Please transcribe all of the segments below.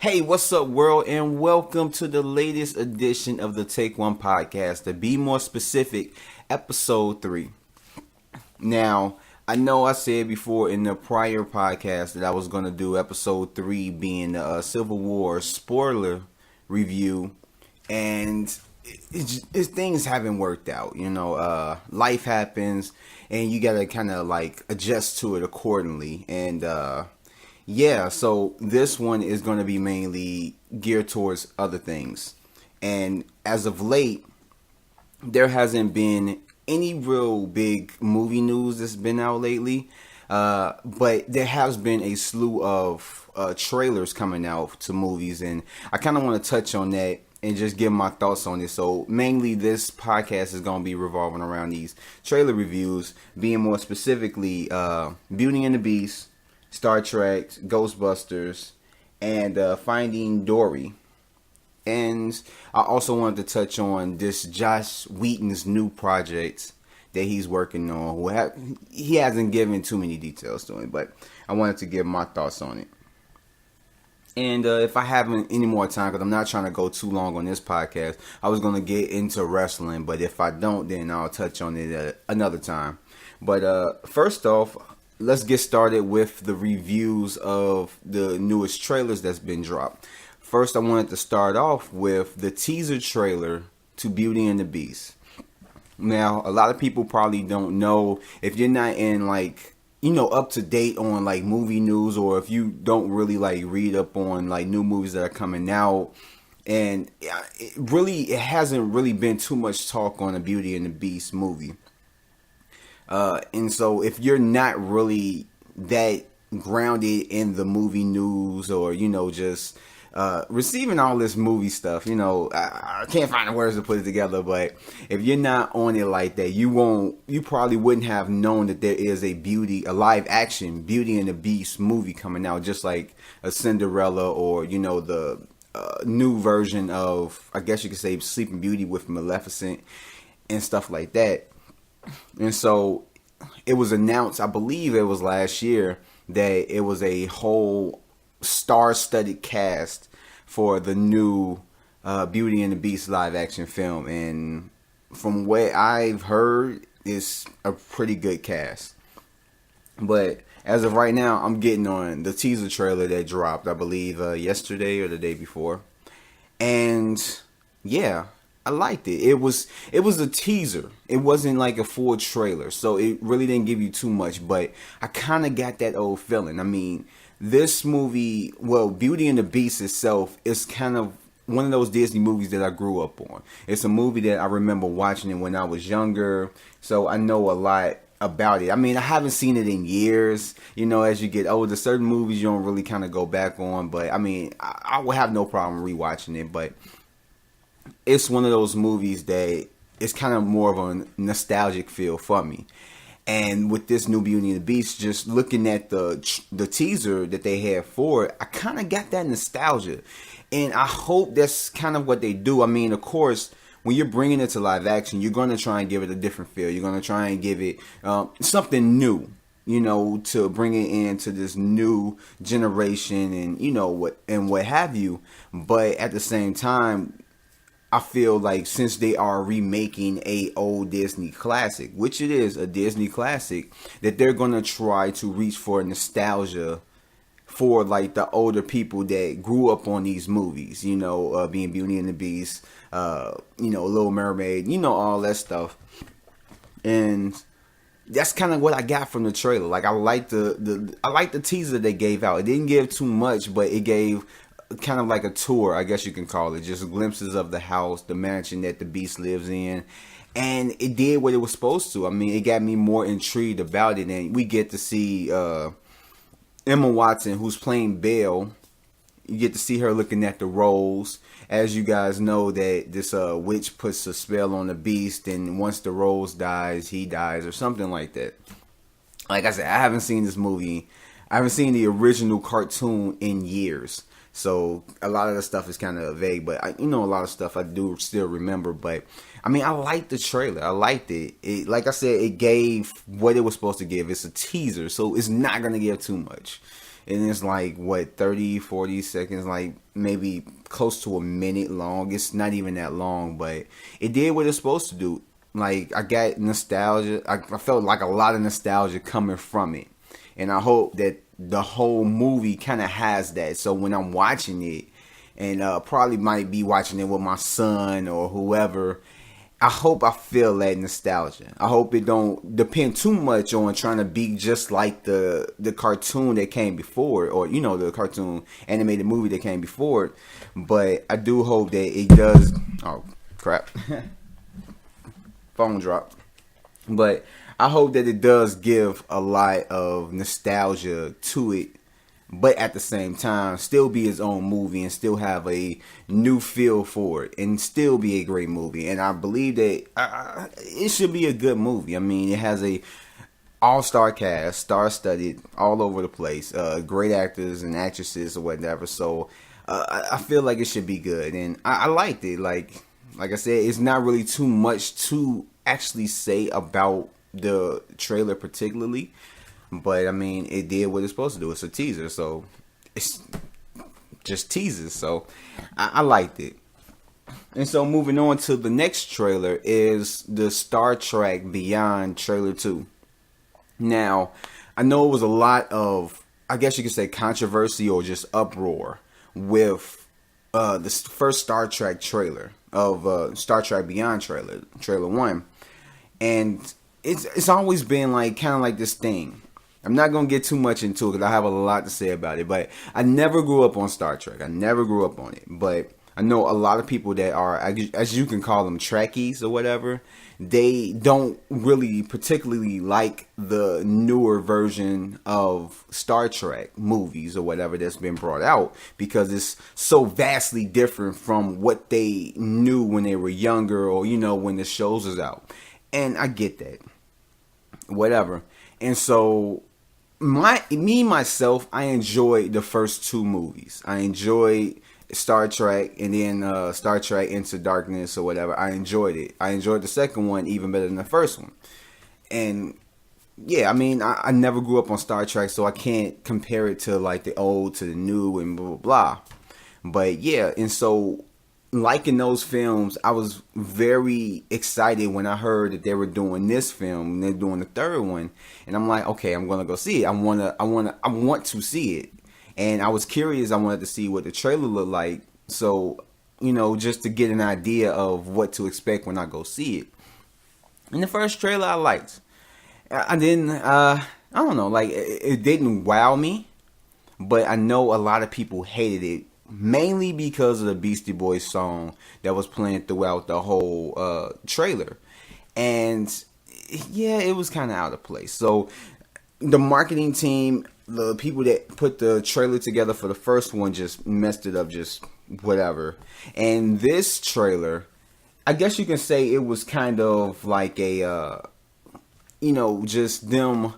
Hey, what's up, world, and welcome to the latest edition of the Take One podcast. To be more specific, episode 3. Now, I know I said before in the prior podcast that I was going to do episode 3 being the Civil War spoiler review, and things haven't worked out. Life happens, and you got to kind of like adjust to it accordingly, and yeah, so this one is going to be mainly geared towards other things. And as of late, there hasn't been any real big movie news that's been out lately. But there has been a slew of trailers coming out to movies. And I kind of want to touch on that and just give my thoughts on it. So mainly this podcast is going to be revolving around these trailer reviews, being more specifically Beauty and the Beast, Star Trek, Ghostbusters, and Finding Dory. And I also wanted to touch on this Joss Whedon's new project that he's working on. He hasn't given too many details to it, but I wanted to give my thoughts on it. And if I haven't any more time, because I'm not trying to go too long on this podcast, I was going to get into wrestling, but if I don't, then I'll touch on it another time. But first off, let's get started with the reviews of the newest trailers that's been dropped. First, I wanted to start off with the teaser trailer to Beauty and the Beast. Now, a lot of people probably don't know, if you're not in up to date on like movie news, or if you don't really like read up on like new movies that are coming out, and it hasn't really been too much talk on a Beauty and the Beast movie. And so if you're not really that grounded in the movie news, or, just receiving all this movie stuff, I can't find the words to put it together, but if you're not on it like that, you probably wouldn't have known that there is a live action Beauty and the Beast movie coming out, just like a Cinderella, or, the new version of, I guess you could say, Sleeping Beauty with Maleficent and stuff like that. And so it was announced, I believe it was last year, that it was a whole star-studded cast for the new Beauty and the Beast live-action film. And from what I've heard, it's a pretty good cast. But as of right now, I'm getting on the teaser trailer that dropped, I believe, yesterday or the day before. And yeah, I liked it. It was a teaser. It wasn't like a full trailer, so it really didn't give you too much. But I kind of got that old feeling. I mean, this movie, Beauty and the Beast itself is kind of one of those Disney movies that I grew up on. It's a movie that I remember watching it when I was younger, so I know a lot about it. I mean, I haven't seen it in years. As you get older, certain movies you don't really kind of go back on. But I mean, I would have no problem rewatching it. But it's one of those movies that it's kind of more of a nostalgic feel for me. And with this new Beauty and the Beast, just looking at the teaser that they had for it, I kind of got that nostalgia. And I hope that's kind of what they do. I mean, of course, when you're bringing it to live action, you're going to try and give it a different feel. You're going to try and give it something new, to bring it into this new generation and what have you. But at the same time, I feel like since they are remaking a old Disney classic, which it is a Disney classic, that they're going to try to reach for nostalgia for like the older people that grew up on these movies, being Beauty and the Beast, Little Mermaid, all that stuff. And that's kind of what I got from the trailer. Like, I like the teaser they gave out. It didn't give too much, but it gave kind of like a tour, I guess you can call it, just glimpses of the house, the mansion that the Beast lives in, and it did what it was supposed to. I mean, it got me more intrigued about it, and we get to see Emma Watson, who's playing Belle. You get to see her looking at the rose. As you guys know, that this witch puts a spell on the Beast, and once the rose dies, he dies, or something like that. Like I said, I haven't seen this movie. I haven't seen the original cartoon in years. So a lot of the stuff is kind of vague, but a lot of stuff I do still remember. But I mean, I liked the trailer. I liked it. Like I said, it gave what it was supposed to give. It's a teaser, so it's not gonna give too much. and it's like what 30, 40 seconds, like maybe close to a minute long. It's not even that long, but it did what it's supposed to do. Like, I got nostalgia. I felt like a lot of nostalgia coming from it, and I hope that the whole movie kind of has that. So when I'm watching it, and probably might be watching it with my son or whoever, I hope I feel that nostalgia. I hope it don't depend too much on trying to be just like the cartoon that came before, or the cartoon animated movie that came before it. But I do hope that it does. Oh crap! Phone drop. But I hope that it does give a lot of nostalgia to it, but at the same time still be its own movie and still have a new feel for it and still be a great movie. And I believe that it should be a good movie. I mean, it has a all-star cast, star-studded, all over the place, great actors and actresses or whatever. So I feel like it should be good, and I liked it. Like I said, it's not really too much to actually say about the trailer particularly. But I mean, it did what it's supposed to do. It's a teaser, so it's just teases. So I liked it. And so moving on to the next trailer is the Star Trek Beyond trailer 2. Now, I know it was a lot of, I guess you could say, controversy or just uproar with the first Star Trek trailer of Star Trek Beyond trailer 1. And it's always been like kind of like this thing. I'm not going to get too much into it because I have a lot to say about it. But I never grew up on Star Trek. I never grew up on it. But I know a lot of people that are, as you can call them, Trekkies or whatever. They don't really particularly like the newer version of Star Trek movies or whatever that's been brought out, because it's so vastly different from what they knew when they were younger, or, when the shows was out. And I get that. Whatever. And so myself, I enjoyed the first two movies. I enjoyed Star Trek, and then Star Trek Into Darkness or whatever. I enjoyed it. I enjoyed the second one even better than the first one. And yeah, I mean, I never grew up on Star Trek, so I can't compare it to like the old to the new and blah blah blah. But yeah, and so liking those films, I was very excited when I heard that they were doing this film and they're doing the third one, and I'm like, okay, I'm gonna go see it. I want to see it, and I was curious. I wanted to see what the trailer looked like, so just to get an idea of what to expect when I go see it. And the first trailer I liked. I didn't. I don't know. Like it didn't wow me, but I know a lot of people hated it. Mainly because of the Beastie Boys song that was playing throughout the whole trailer. And yeah, it was kind of out of place. So the marketing team, the people that put the trailer together for the first one, just messed it up, just whatever. And this trailer, I guess you can say it was kind of like a, just them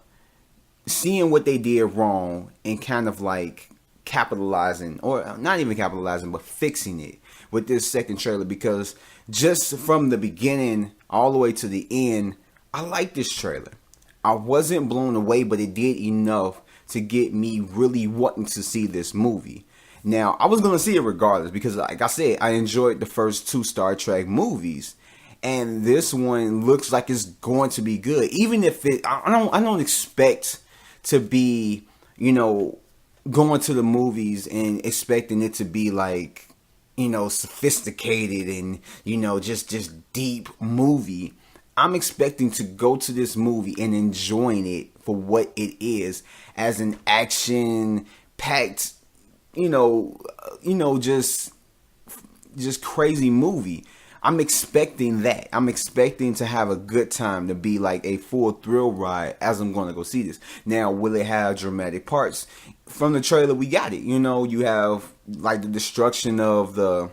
seeing what they did wrong and kind of like capitalizing, or not even capitalizing, but fixing it with this second trailer, because just from the beginning all the way to the end, I like this trailer. I wasn't blown away, but it did enough to get me really wanting to see this movie. Now, I was going to see it regardless, because like I said, I enjoyed the first two Star Trek movies, and this one looks like it's going to be good. Even if I don't expect to be, going to the movies and expecting it to be like, sophisticated and, just deep movie. I'm expecting to go to this movie and enjoying it for what it is, as an action packed, just crazy movie. I'm expecting that. I'm expecting to have a good time, to be like a full thrill ride as I'm going to go see this. Now, will it have dramatic parts? From the trailer, we got it. You have like the destruction of the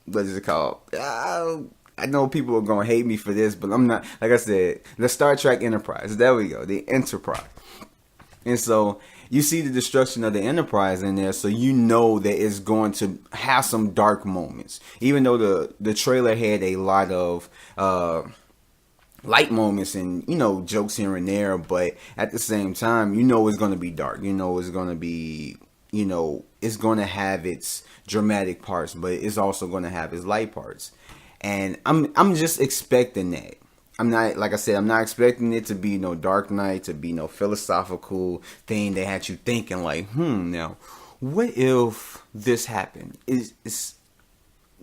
what is it called? I know people are going to hate me for this, but I'm not. Like I said, the Star Trek Enterprise. There we go. The Enterprise. And so you see the destruction of the Enterprise in there, so you know that it's going to have some dark moments. Even though the trailer had a lot of light moments and jokes here and there, but at the same time, it's going to be dark. It's going to be it's going to have its dramatic parts, but it's also going to have its light parts. And I'm just expecting that. I'm not, like I said, I'm not expecting it to be no Dark Knight, to be no philosophical thing that had you thinking like, now what if this happened? It's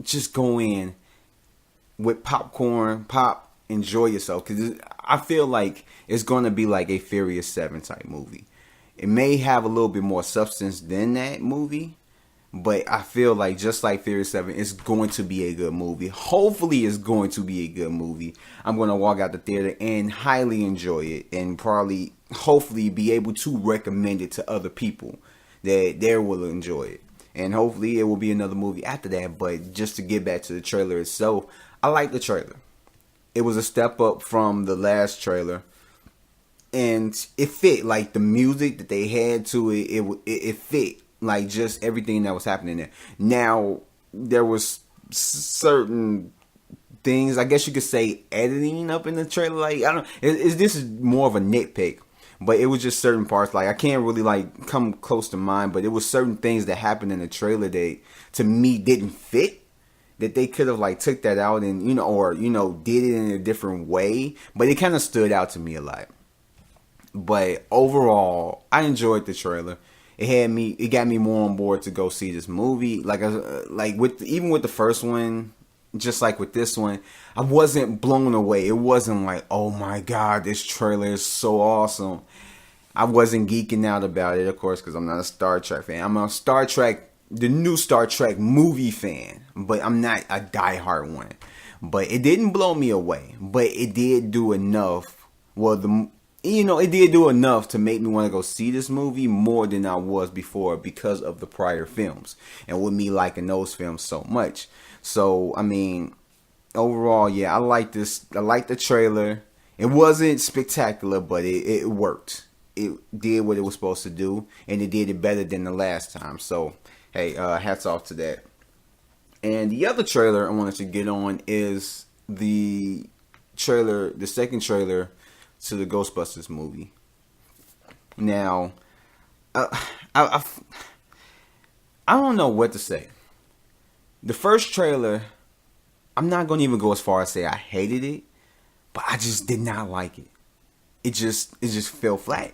just go in with popcorn, enjoy yourself, because I feel like it's going to be like a Furious 7 type movie. It may have a little bit more substance than that movie, but I feel like just like Furious 7, it's going to be a good movie. Hopefully it's going to be a good movie. I'm going to walk out the theater and highly enjoy it, and probably, hopefully, be able to recommend it to other people that they will enjoy it. And hopefully it will be another movie after that. But just to get back to the trailer itself, I like the trailer. It was a step up from the last trailer, and it fit. Like the music that they had to it, it fit. Like just everything that was happening there. Now there was certain things, I guess you could say, editing up in the trailer. Like I don't, this is more of a nitpick, but it was just certain parts. Like I can't really like come close to mine, but it was certain things that happened in the trailer that to me didn't fit. That they could have like took that out and or did it in a different way, but it kind of stood out to me a lot. But overall, I enjoyed the trailer. It got me more on board to go see this movie. Even with the first one, just like with this one, I wasn't blown away. It wasn't like, oh my god, this trailer is so awesome. I wasn't geeking out about it, of course, because I'm not a Star Trek fan. I'm the new Star Trek movie fan, but I'm not a diehard one. But it didn't blow me away, but it did do enough. Well, it did do enough to make me want to go see this movie more than I was before because of the prior films and with me liking those films so much. So, I mean, overall, yeah, I like this. I like the trailer. It wasn't spectacular, but it worked. It did what it was supposed to do, and it did it better than the last time. So, hey, hats off to that. And the other trailer I wanted to get on is the second trailer to the Ghostbusters movie. Now, I don't know what to say. The first trailer, I'm not going to even go as far as say I hated it, but I just did not like it. It just fell flat.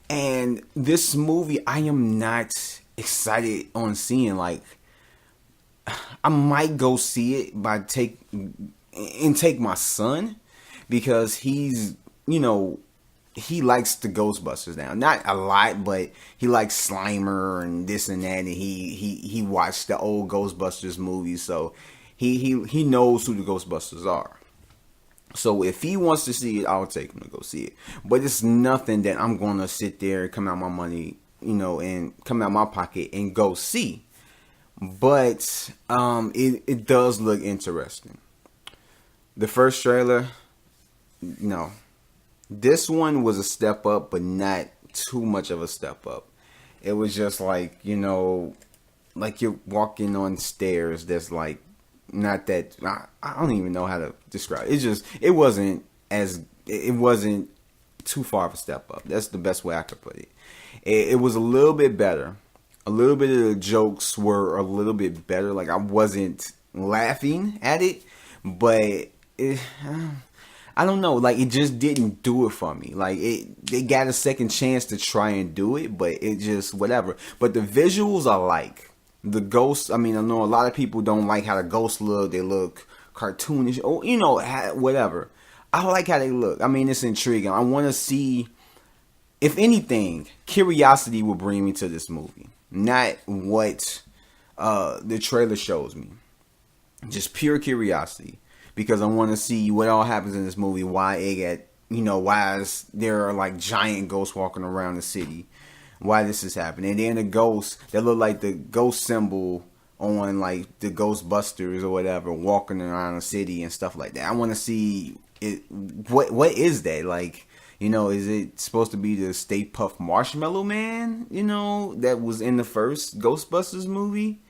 And this movie, I am not excited on seeing. Like, I might go see it take my son, because he's, he likes the Ghostbusters now. Not a lot, but he likes Slimer and this and that, and he watched the old Ghostbusters movies, so he knows who the Ghostbusters are. So if he wants to see it, I'll take him to go see it. But it's nothing that I'm gonna sit there and come out my money, and come out my pocket and go see. But it does look interesting. The first trailer, no. This one was a step up, but not too much of a step up. It was just like, like you're walking on stairs that's like, not that, I don't even know how to describe it. It wasn't too far of a step up. That's the best way I could put it. It was a little bit better. A little bit of the jokes were a little bit better. Like I wasn't laughing at it, but I don't know. Like it just didn't do it for me. Like they got a second chance to try and do it, but it just whatever. But the visuals I like. The ghosts, I mean, I know a lot of people don't like how the ghosts look. They look cartoonish, or whatever. I like how they look. I mean, it's intriguing. I want to see, if anything, curiosity will bring me to this movie, not what the trailer shows me. Just pure curiosity, because I want to see what all happens in this movie. Why there are like giant ghosts walking around the city. Why this is happening. And then the ghosts that look like the ghost symbol on like the Ghostbusters or whatever, walking around the city and stuff like that. I want to see it. What is that? Like, is it supposed to be the Stay Puft Marshmallow Man, that was in the first Ghostbusters movie?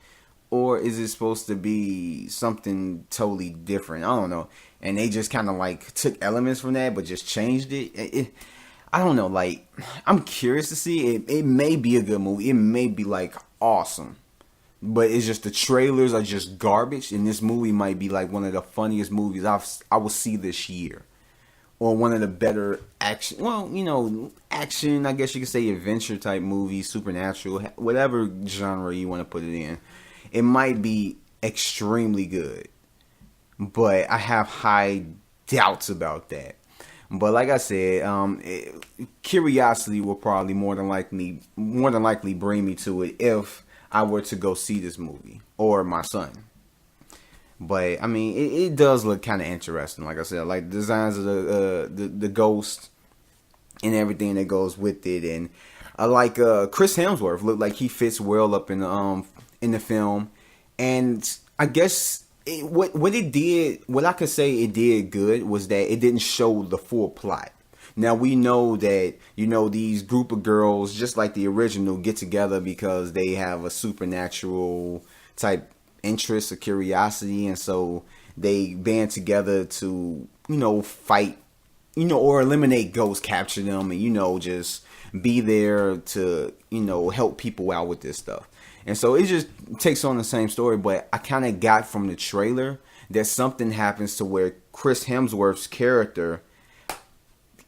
or is it supposed to be something totally different? I don't know. And they just kind of like took elements from that, but just changed it. I don't know. Like, I'm curious to see it. It may be a good movie. It may be like awesome, but it's just the trailers are just garbage. And this movie might be like one of the funniest movies I will see this year, or one of the better action. Well, action. I guess you could say adventure type movies, supernatural, whatever genre you want to put it in. It might be extremely good, but I have high doubts about that. But like I said, curiosity will probably more than likely bring me to it if I were to go see this movie, or my son. But I mean, it does look kind of interesting. Like I said, like the designs of the ghost and everything that goes with it, and I like Chris Hemsworth looked like he fits well up in the film, and I guess. What I could say it did good was that it didn't show the full plot. Now we know that, these group of girls, just like the original, get together because they have a supernatural type interest or curiosity, and so they band together to, fight, or eliminate ghosts, capture them, and, just be there to, help people out with this stuff. And so it just takes on the same story, but I kind of got from the trailer that something happens to where Chris Hemsworth's character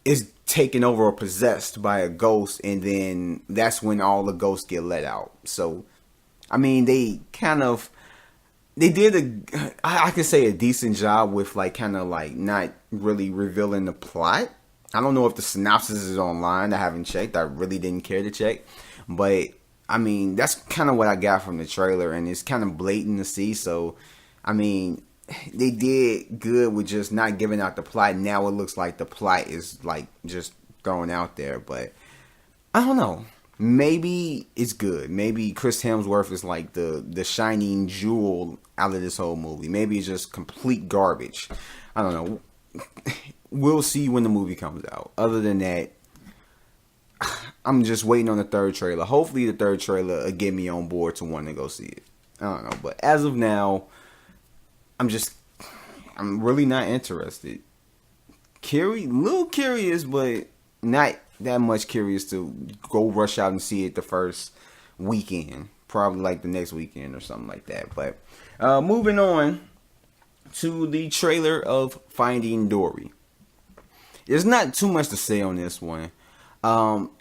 is taken over or possessed by a ghost, and then that's when all the ghosts get let out. So, I mean, they did I could say a decent job with like kind of like not really revealing the plot. I don't know if the synopsis is online. I haven't checked. I really didn't care to check, but I mean, that's kind of what I got from the trailer, and it's kind of blatant to see. So, I mean, they did good with just not giving out the plot. Now it looks like the plot is like just thrown out there, but I don't know. Maybe it's good. Maybe Chris Hemsworth is like the shining jewel out of this whole movie. Maybe it's just complete garbage. I don't know. We'll see when the movie comes out. Other than that, I'm just waiting on the third trailer. Hopefully the third trailer will get me on board to want to go see it. I don't know. But as of now, I'm really not interested. Little curious, but not that much curious to go rush out and see it the first weekend. Probably like the next weekend or something like that. But moving on to the trailer of Finding Dory. There's not too much to say on this one. I'm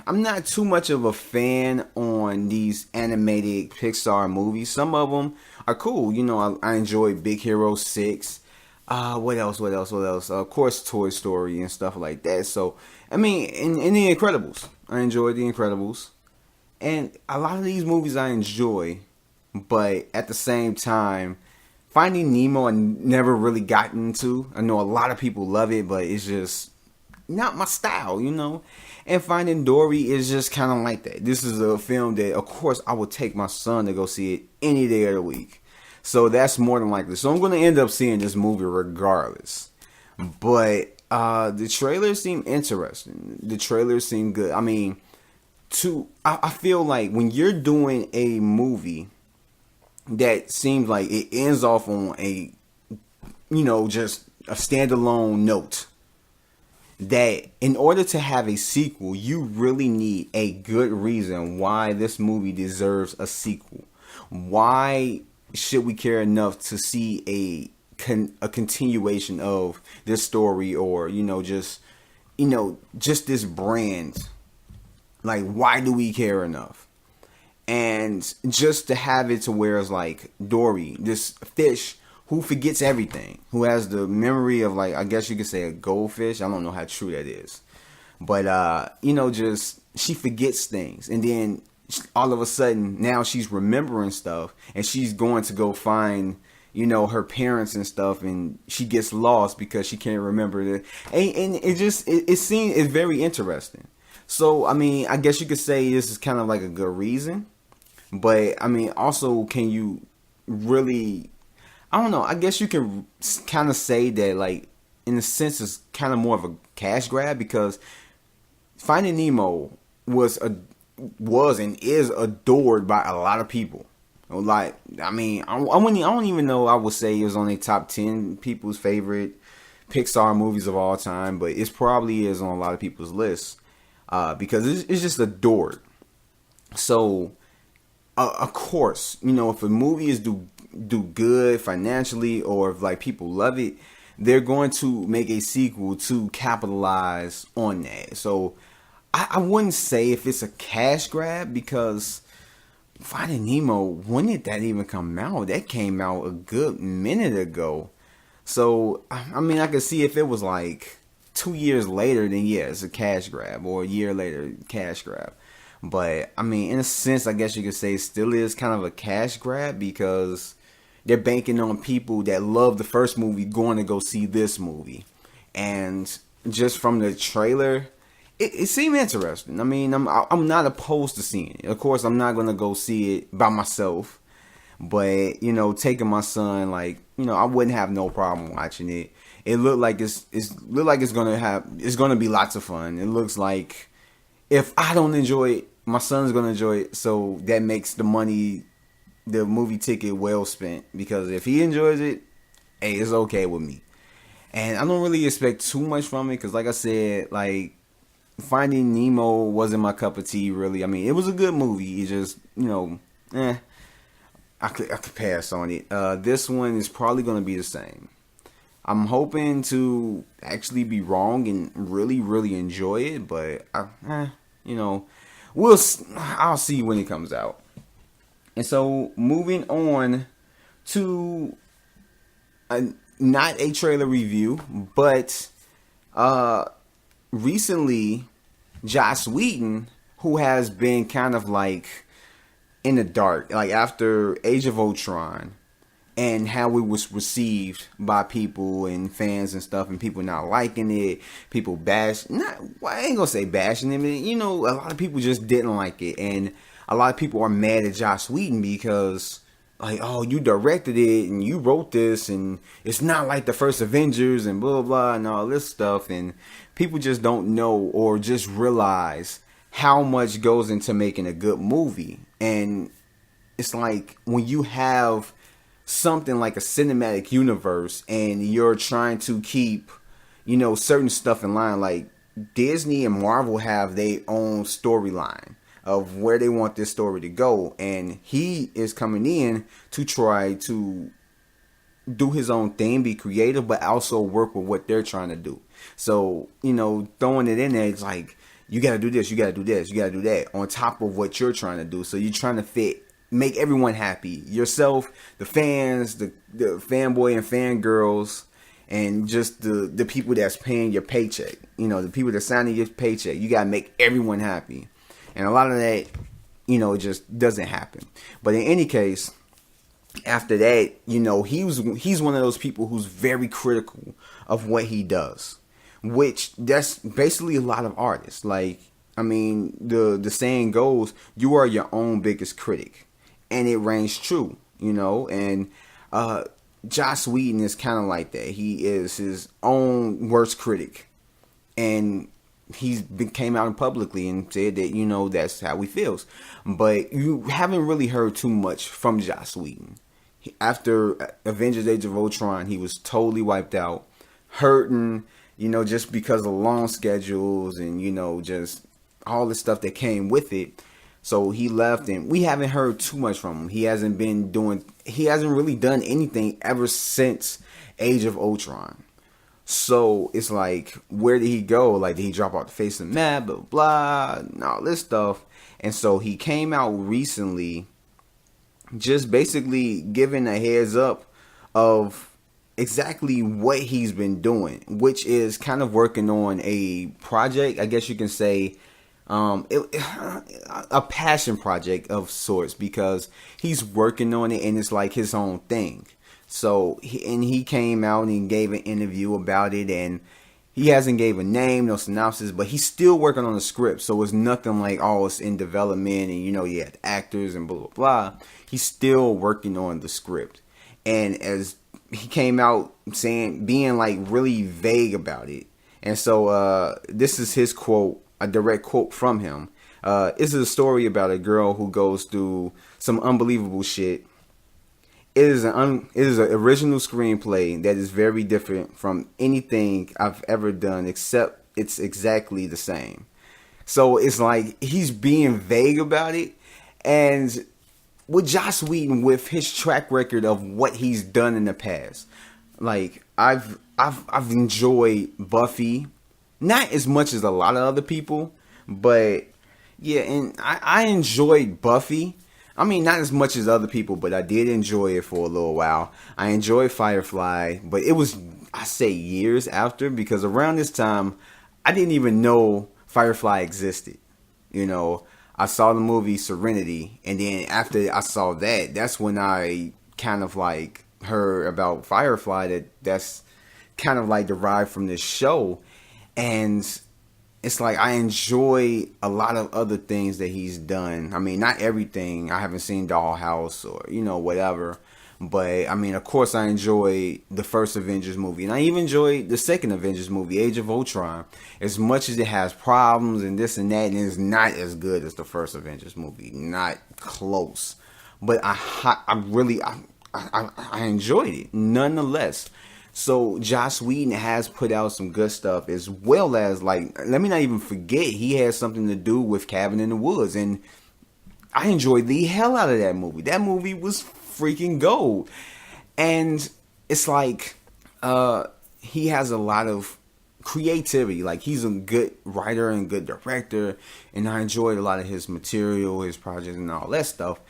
not too much of a fan on these animated Pixar movies. Some of them are cool. I enjoy Big Hero 6. What else? Of course, Toy Story and stuff like that. So, I mean, in The Incredibles. I enjoy The Incredibles. And a lot of these movies I enjoy. But at the same time, Finding Nemo I never really got into. I know a lot of people love it, but it's just not my style, And Finding Dory is just kind of like that. This is a film that, of course, I would take my son to go see it any day of the week. So that's more than likely. So I'm going to end up seeing this movie regardless. But the trailers seem interesting. The trailers seem good. I mean, I feel like when you're doing a movie that seems like it ends off on a, just a standalone note, that in order to have a sequel, you really need a good reason why this movie deserves a sequel. Why should we care enough to see a continuation of this story, or just this brand? Like, why do we care enough? And just to have it to where it's like Dory, this fish who forgets everything, who has the memory of, like, I guess you could say a goldfish. I don't know how true that is. But, just she forgets things. And then all of a sudden, now she's remembering stuff. And she's going to go find, her parents and stuff. And she gets lost because she can't remember it. And it's very interesting. So, I mean, I guess you could say this is kind of like a good reason. But, I mean, also, can you really... I don't know. I guess you can kind of say that, like, in a sense, it's kind of more of a cash grab, because Finding Nemo was and is adored by a lot of people. Like, I mean, I don't even know I would say it was on the top 10 people's favorite Pixar movies of all time, but it probably is on a lot of people's lists because it's just adored. So, of course, if a movie is do good financially, or if like people love it, they're going to make a sequel to capitalize on that. So, I wouldn't say if it's a cash grab, because Finding Nemo, when did that even come out? That came out a good minute ago. So, I mean, I could see if it was like 2 years later, then yeah, it's a cash grab, or a year later, cash grab. But, I mean, in a sense, I guess you could say it still is kind of a cash grab, because they're banking on people that love the first movie going to go see this movie. And just from the trailer, it seemed interesting. I mean, I'm not opposed to seeing it. Of course, I'm not going to go see it by myself. But, taking my son, like, I wouldn't have no problem watching it. It looked like it's gonna be lots of fun. It looks like if I don't enjoy it, my son's gonna enjoy it. So that makes the movie ticket well spent. Because if he enjoys it, hey, it's okay with me. And I don't really expect too much from it, because like I said, like, Finding Nemo wasn't my cup of tea, really. I mean, it was a good movie. It just, I could pass on it. This one is probably going to be the same. I'm hoping to actually be wrong and really, really enjoy it, but I'll see when it comes out. And so, moving on to not a trailer review, but recently, Joss Whedon, who has been kind of like in the dark, like after Age of Ultron, and how it was received by people and fans and stuff, and people not liking it, people I ain't gonna say bashing him, a lot of people just didn't like it, and a lot of people are mad at Joss Whedon because, like, oh, you directed it and you wrote this, and it's not like the first Avengers and blah blah blah and all this stuff, and people just don't know or just realize how much goes into making a good movie. And it's like when you have something like a cinematic universe and you're trying to keep, certain stuff in line, like Disney and Marvel have their own storyline of where they want this story to go, and he is coming in to try to do his own thing, be creative, but also work with what they're trying to do. So, throwing it in there, it's like, you gotta do this, you gotta do this, you gotta do that, on top of what you're trying to do. So you're trying to make everyone happy. Yourself, the fans, the fanboy and fangirls, and just the people that's paying your paycheck. The people that's signing your paycheck. You gotta make everyone happy. And a lot of that, it just doesn't happen. But in any case, after that, he's one of those people who's very critical of what he does, which that's basically a lot of artists. Like, I mean, the saying goes, you are your own biggest critic, and it rings true, and Joss Whedon is kind of like that. He is his own worst critic, and came out publicly and said that, that's how he feels. But you haven't really heard too much from Joss Whedon. After Avengers Age of Ultron, he was totally wiped out, hurting, just because of long schedules and, just all the stuff that came with it. So he left, and we haven't heard too much from him. He hasn't really done anything ever since Age of Ultron. So it's like, where did he go? Like, did he drop off the face of the map, blah, blah, and all this stuff? And so he came out recently, just basically giving a heads up of exactly what he's been doing, which is kind of working on a project, I guess you can say, a passion project of sorts, because he's working on it and it's like his own thing. So he came out and he gave an interview about it, and he hasn't gave a name, no synopsis, but he's still working on the script. So it's nothing like, oh, it's in development and you had actors and blah blah blah. He's still working on the script, and as he came out being like really vague about it. And so this is his quote, a direct quote from him. This is a story about a girl who goes through some unbelievable shit. It is an original screenplay that is very different from anything I've ever done, except it's exactly the same. So it's like he's being vague about it, and with Joss Whedon, with his track record of what he's done in the past, like I've enjoyed Buffy, not as much as a lot of other people, but yeah, and I enjoyed Buffy. I mean, not as much as other people, but I did enjoy it for a little while. I enjoyed Firefly, but it was, I say, years after, because around this time I didn't even know Firefly existed. You know, I saw the movie Serenity, and then after I saw that, that's when I kind of like heard about Firefly, that's kind of like derived from this show. And it's like I enjoy a lot of other things that he's done. I mean, not everything. I haven't seen Dollhouse or, you know, whatever. But, I mean, of course I enjoy the first Avengers movie. And I even enjoyed the second Avengers movie, Age of Ultron. As much as it has problems and this and that, and it's not as good as the first Avengers movie. Not close. But I really enjoyed it, nonetheless. So Joss Whedon has put out some good stuff, as well as, like, let me not even forget, he has something to do with Cabin in the Woods. And I enjoyed the hell out of that movie. That movie was freaking gold. And it's like he has a lot of creativity. Like, he's a good writer and good director, and I enjoyed a lot of his material, his projects, and all that stuff.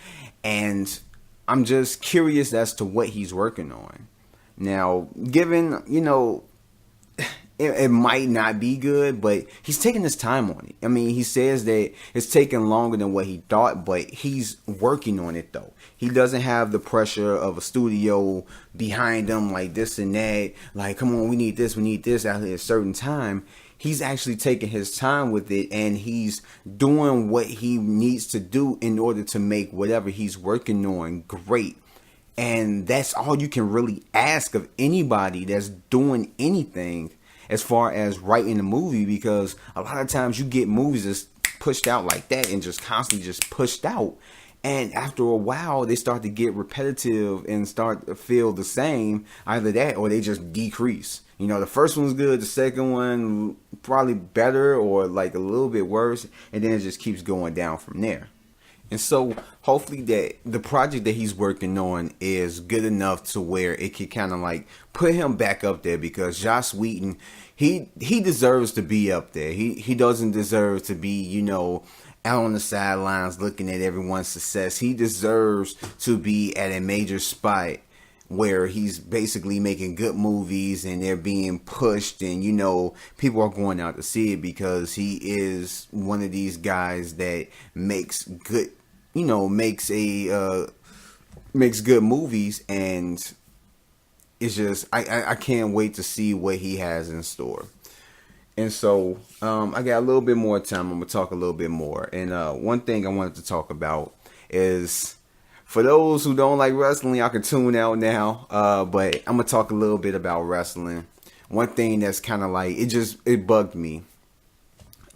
And I'm just curious as to what he's working on now. Given, you know, it might not be good, but he's taking his time on it. I mean, he says that it's taking longer than what he thought, but he's working on it, though. He doesn't have the pressure of a studio behind him, like this and that. Like, come on, we need this at a certain time. He's actually taking his time with it, and he's doing what he needs to do in order to make whatever he's working on great. And that's all you can really ask of anybody that's doing anything as far as writing a movie, because a lot of times you get movies that's pushed out like that and just constantly just pushed out. And after a while, they start to get repetitive and start to feel the same. Either that or they just decrease. You know, the first one's good, the second one probably better or like a little bit worse, and then it just keeps going down from there. And so hopefully that the project that he's working on is good enough to where it can kind of like put him back up there, because Joss Whedon, he deserves to be up there. He doesn't deserve to be, you know, out on the sidelines looking at everyone's success. He deserves to be at a major spot where he's basically making good movies and they're being pushed, and, you know, people are going out to see it because he is one of these guys that makes good, you know, makes good movies. And it's just I can't wait to see what he has in store. And so I got a little bit more time. I'm gonna talk a little bit more. And one thing I wanted to talk about is, for those who don't like wrestling, y'all can tune out now. But I'm gonna talk a little bit about wrestling. One thing that's kind of like, it bugged me,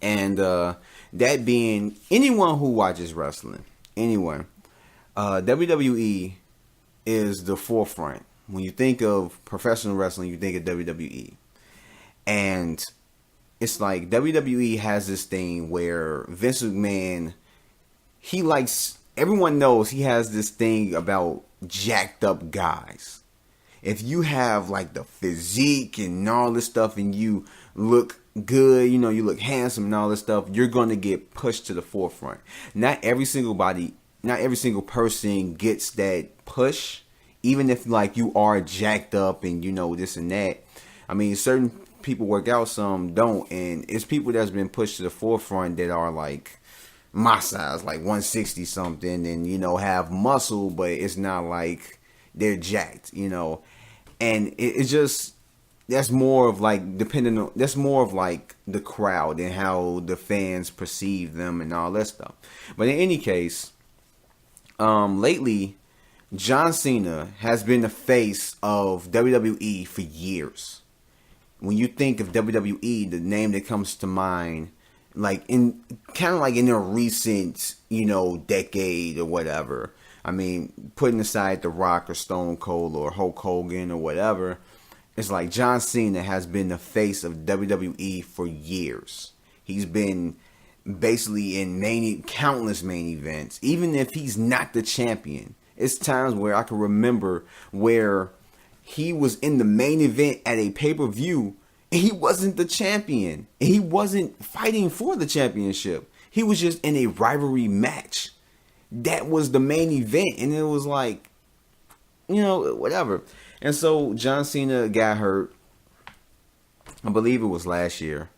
and that being anyone who watches wrestling, anyone, WWE is the forefront. When you think of professional wrestling, you think of WWE, and it's like WWE has this thing where Vince McMahon, he likes. Everyone knows he has this thing about jacked up guys. If you have like the physique and all this stuff and you look good, you know, you look handsome and all this stuff, you're going to get pushed to the forefront. Not every single person gets that push, even if like you are jacked up and, you know, this and that. I mean, certain people work out, some don't. And it's people that's been pushed to the forefront that are like my size, like 160 something, and, you know, have muscle, but it's not like they're jacked, you know. And it's just, that's more of like that's more of like the crowd and how the fans perceive them and all that stuff. But in any case, lately John Cena has been the face of WWE for years. When you think of WWE, the name that comes to mind like in kind of like in a recent, decade or whatever. I mean, putting aside The Rock or Stone Cold or Hulk Hogan or whatever, it's like John Cena has been the face of WWE for years. He's been basically in countless main events, even if he's not the champion. It's times where I can remember where he was in the main event at a pay-per-view and he wasn't the champion. And he wasn't fighting for the championship. He was just in a rivalry match. That was the main event. And it was like, whatever. And so John Cena got hurt. I believe it was last year.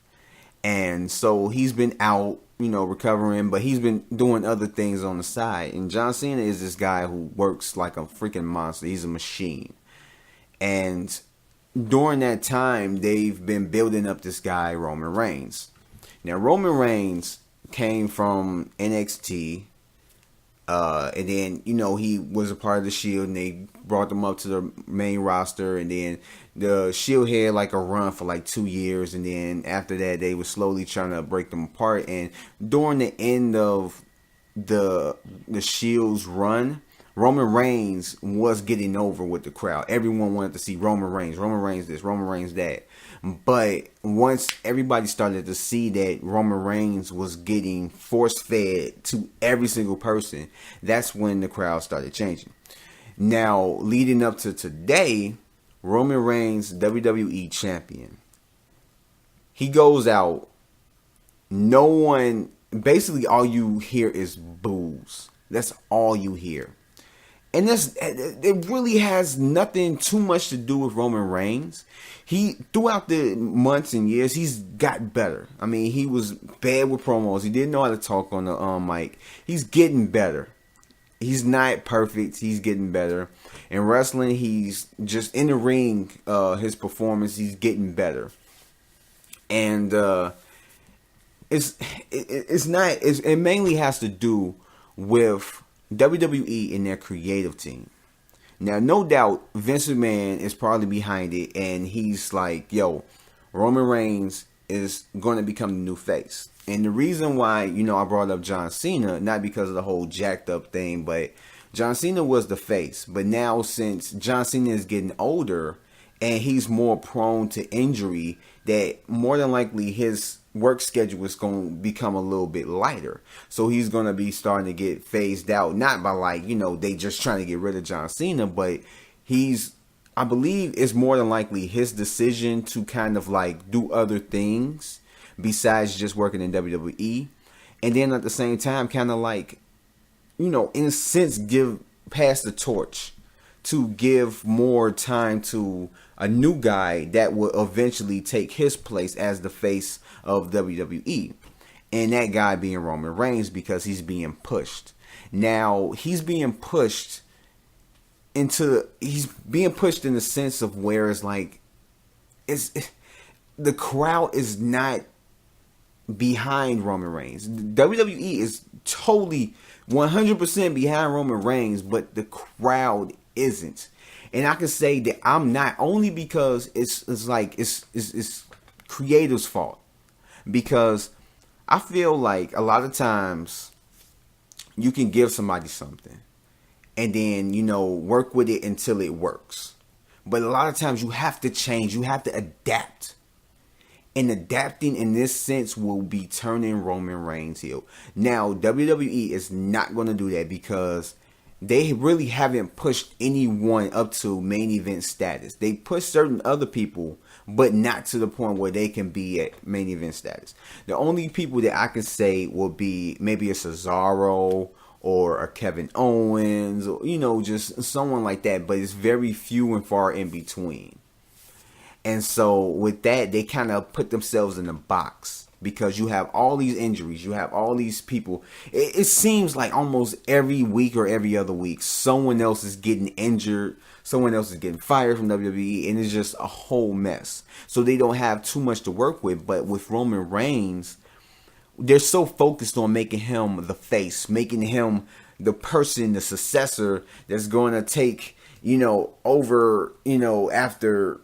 And so he's been out, recovering, but he's been doing other things on the side. And John Cena is this guy who works like a freaking monster. He's a machine. And during that time, they've been building up this guy, Roman Reigns. Now, Roman Reigns came from NXT. And then, he was a part of the Shield, and they brought them up to the main roster. And then the Shield had like a run for like 2 years. And then after that, they were slowly trying to break them apart. And during the end of the Shield's run, Roman Reigns was getting over with the crowd. Everyone wanted to see Roman Reigns this, Roman Reigns that. But once everybody started to see that Roman Reigns was getting force-fed to every single person, that's when the crowd started changing. Now, leading up to today, Roman Reigns, WWE champion. He goes out. No one, basically all you hear is boos. That's all you hear. And it really has nothing too much to do with Roman Reigns. He, throughout the months and years, he's got better. I mean, he was bad with promos. He didn't know how to talk on the mic. He's getting better. He's not perfect. He's getting better. In wrestling, he's just in the ring. His performance, he's getting better. And it mainly has to do with WWE and their creative team. Now, no doubt, Vince McMahon is probably behind it, and he's like, yo, Roman Reigns is going to become the new face. And the reason why, I brought up John Cena, not because of the whole jacked up thing, but John Cena was the face. But now, since John Cena is getting older, and he's more prone to injury, that more than likely his work schedule is going to become a little bit lighter. So he's going to be starting to get phased out. Not by they just trying to get rid of John Cena, but I believe it's more than likely his decision to kind of do other things besides just working in WWE. And then at the same time, kind of in a sense, pass the torch to give more time to a new guy that will eventually take his place as the face of WWE. And that guy being Roman Reigns, because he's being pushed. Now, he's being pushed in the sense of where the crowd is not behind Roman Reigns. WWE is totally 100% behind Roman Reigns, but the crowd isn't. And I can say that I'm not, only because it's creative's fault. Because I feel like a lot of times you can give somebody something and then, work with it until it works. But a lot of times you have to change, you have to adapt. And adapting in this sense will be turning Roman Reigns heel. Now, WWE is not going to do that because they really haven't pushed anyone up to main event status. They push certain other people, but not to the point where they can be at main event status. The only people that I can say will be maybe a Cesaro or a Kevin Owens, or, just someone like that. But it's very few and far in between. And so with that, they kind of put themselves in a box. Because you have all these injuries, you have all these people. It seems like almost every week or every other week, someone else is getting injured, someone else is getting fired from WWE, and it's just a whole mess. So they don't have too much to work with. But with Roman Reigns, they're so focused on making him the face, making him the person, the successor that's going to take, over, after,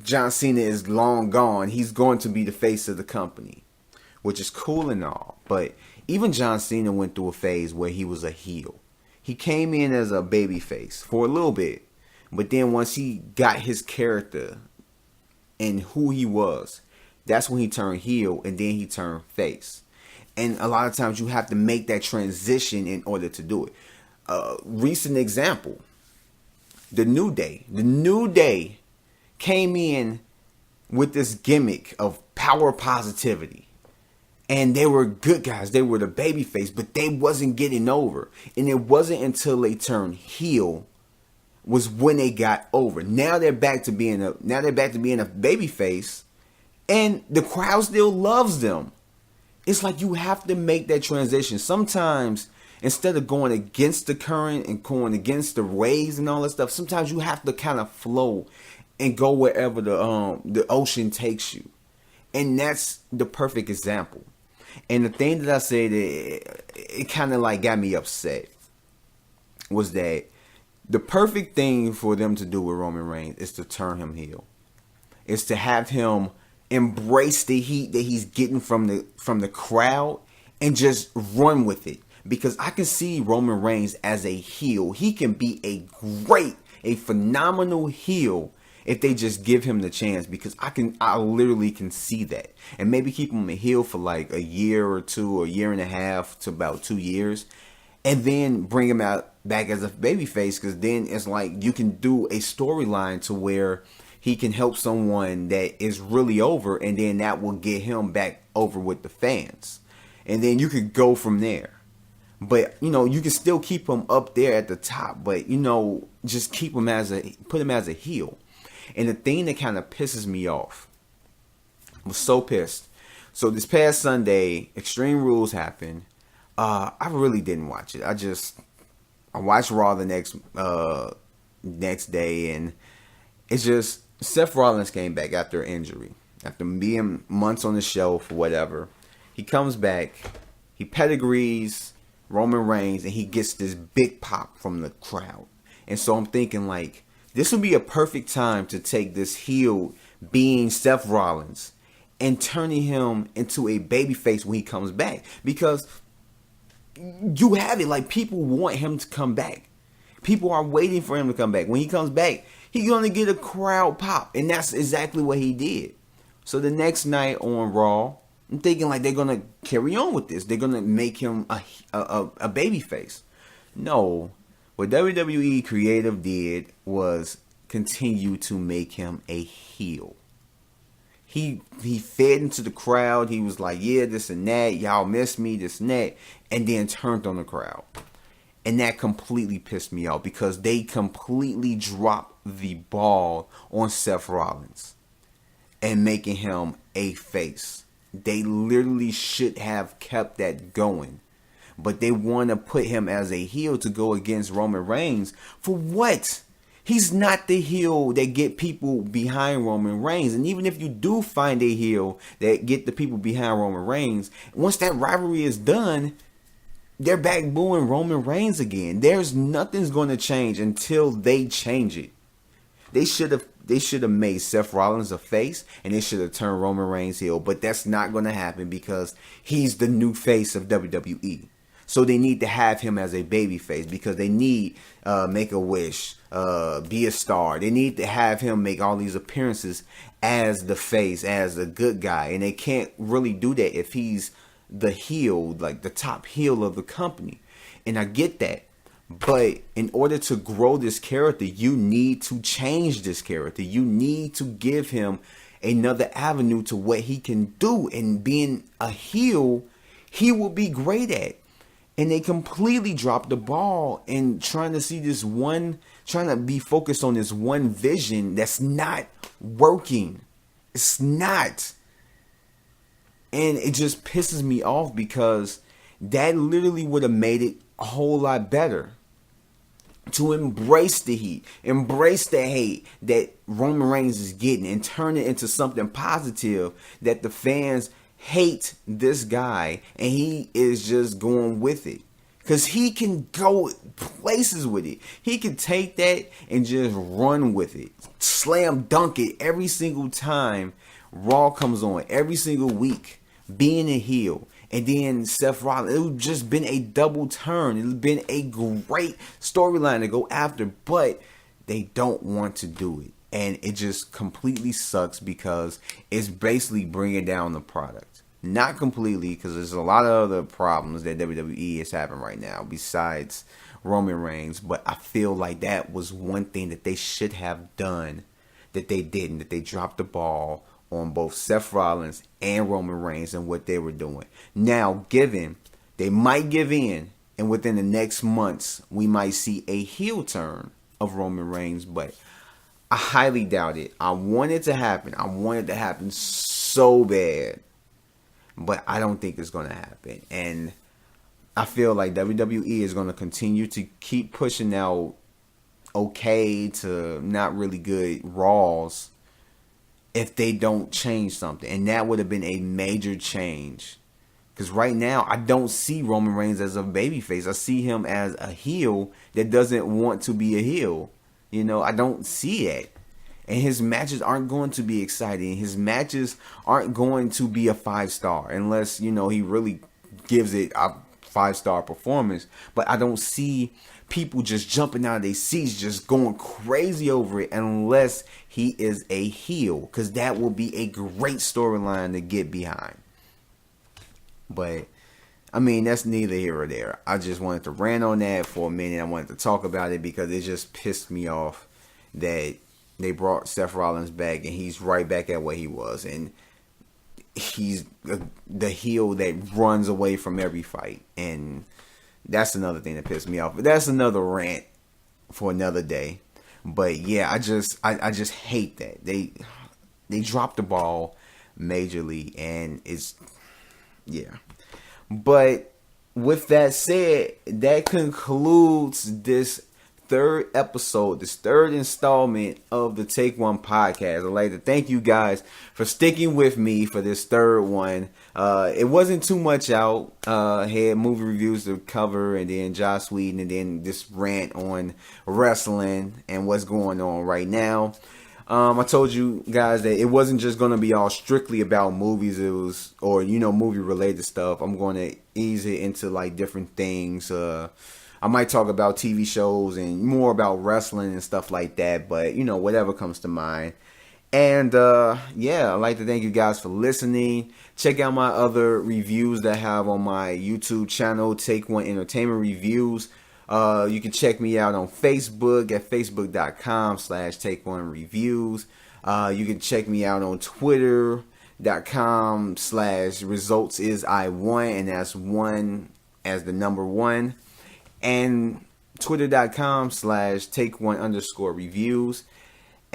John Cena is long gone. He's going to be the face of the company. which is cool and all. But even John Cena went through a phase where he was a heel. He came in as a babyface for a little bit, but then once he got his character and who he was, that's when he turned heel, and then he turned face. And a lot of times you have to make that transition in order to do it. Recent example, the New Day. The New Day came in with this gimmick of power positivity. And they were good guys. They were the babyface, but they wasn't getting over. And it wasn't until they turned heel was when they got over. Now they're back to being a babyface, and the crowd still loves them. It's like you have to make that transition. Sometimes instead of going against the current and going against the waves and all that stuff, sometimes you have to kind of flow and go wherever the ocean takes you. And that's the perfect example. And the thing that I said, it kind of like got me upset, was that the perfect thing for them to do with Roman Reigns is to turn him heel. Is to have him embrace the heat that he's getting from the crowd and just run with it. Because I can see Roman Reigns as a heel. He can be a phenomenal heel if they just give him the chance, because I literally can see that. And maybe keep him a heel for like a year or two, or a year and a half to about 2 years, and then bring him back as a babyface, because then it's like you can do a storyline to where he can help someone that is really over, and then that will get him back over with the fans. And then you could go from there. But, you can still keep him up there at the top, but, just put him as a heel. And the thing that kind of pisses me off, I was so pissed. So this past Sunday, Extreme Rules happened. I really didn't watch it. I watched Raw the next day, and it's just Seth Rollins came back after injury, after being months on the shelf or whatever. He comes back, he pedigrees Roman Reigns, and he gets this big pop from the crowd. And so I'm thinking, like, this would be a perfect time to take this heel being Seth Rollins and turning him into a babyface when he comes back. Because you have it, like, people want him to come back. People are waiting for him to come back. When he comes back, he's going to get a crowd pop. And that's exactly what he did. So the next night on Raw, I'm thinking like they're going to carry on with this. They're going to make him a babyface. No. What WWE Creative did was continue to make him a heel. He fed into the crowd. He was like, yeah, this and that. Y'all miss me, this and that. And then turned on the crowd. And that completely pissed me off, because they completely dropped the ball on Seth Rollins and making him a face. They literally should have kept that going. But they want to put him as a heel to go against Roman Reigns. For what? He's not the heel that get people behind Roman Reigns. And even if you do find a heel that get the people behind Roman Reigns, once that rivalry is done, they're back booing Roman Reigns again. Nothing's going to change until they change it. They should have made Seth Rollins a face, and they should have turned Roman Reigns heel. But that's not going to happen, because he's the new face of WWE. So they need to have him as a baby face, because they need Make-A-Wish, Be a Star. They need to have him make all these appearances as the face, as a good guy. And they can't really do that if he's the heel, like the top heel of the company. And I get that. But in order to grow this character, you need to change this character. You need to give him another avenue to what he can do. And being a heel, he will be great at. And they completely dropped the ball in trying to be focused on this one vision that's not working. It's not. And it just pisses me off, because that literally would have made it a whole lot better. To embrace the heat, embrace the hate that Roman Reigns is getting, and turn it into something positive, that the fans hate this guy and he is just going with it. Because he can go places with it. He can take that and just run with it. Slam dunk it every single time Raw comes on, every single week. being a heel, and then Seth Rollins. It would just been a double turn. It would been a great storyline to go after, but they don't want to do it. And it just completely sucks because it's basically bringing down the product. Not completely, because there's a lot of other problems that WWE is having right now besides Roman Reigns. But I feel like that was one thing that they should have done that they didn't. That they dropped the ball on both Seth Rollins and Roman Reigns and what they were doing. Now, given they might give in, and within the next months, we might see a heel turn of Roman Reigns, but I highly doubt it. I want it to happen. I want it to happen so bad, but I don't think it's going to happen. And I feel like WWE is going to continue to keep pushing out okay to not really good Raws if they don't change something. And that would have been a major change. Because right now, I don't see Roman Reigns as a babyface. I see him as a heel that doesn't want to be a heel. You know, I don't see it. And his matches aren't going to be exciting. His matches aren't going to be a 5-star unless, you know, he really gives it a 5-star performance. But I don't see people just jumping out of their seats, just going crazy over it unless he is a heel. Because that will be a great storyline to get behind. But, I mean, that's neither here or there. I just wanted to rant on that for a minute. I wanted to talk about it because it just pissed me off that they brought Seth Rollins back and he's right back at where he was. And he's the heel that runs away from every fight. And that's another thing that pissed me off. But that's another rant for another day. But, yeah, I just hate that. They dropped the ball majorly, and it's... yeah. But with that said, that concludes this third episode, this third installment of the Take One podcast. I'd like to thank you guys for sticking with me for this third one. It wasn't too much out. Had movie reviews to cover, and then Joss Whedon, and then this rant on wrestling and what's going on right now. I told you guys that it wasn't just going to be all strictly about movies. It was, or, you know, movie related stuff. I'm going to ease it into like different things. I might talk about TV shows and more about wrestling and stuff like that. But, you know, whatever comes to mind. And, yeah, I'd like to thank you guys for listening. Check out my other reviews that I have on my YouTube channel, Take One Entertainment Reviews. You can check me out on Facebook at facebook.com/takeonereviews. You can check me out on twitter.com/resultsi1, and that's 1 as the number 1. And twitter.com/take1_reviews.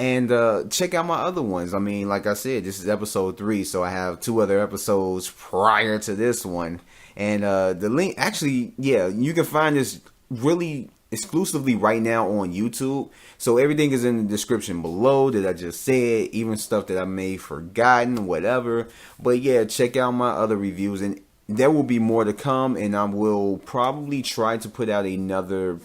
And check out my other ones. I mean, like I said, this is episode 3, so I have 2 other episodes prior to this one. And the link, actually, yeah, you can find this really exclusively right now on YouTube. So everything is in the description below that I just said, even stuff that I may have forgotten, whatever. But yeah, check out my other reviews, and there will be more to come, and I will probably try to put out another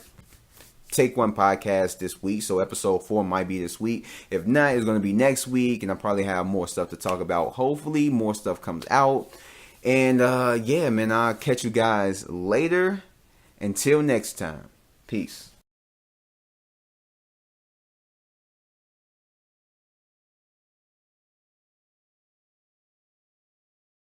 Take One podcast this week. So episode 4 might be this week. If not, it's going to be next week, and I'll probably have more stuff to talk about. Hopefully more stuff comes out. And yeah, man, I'll catch you guys later. Until next time, peace.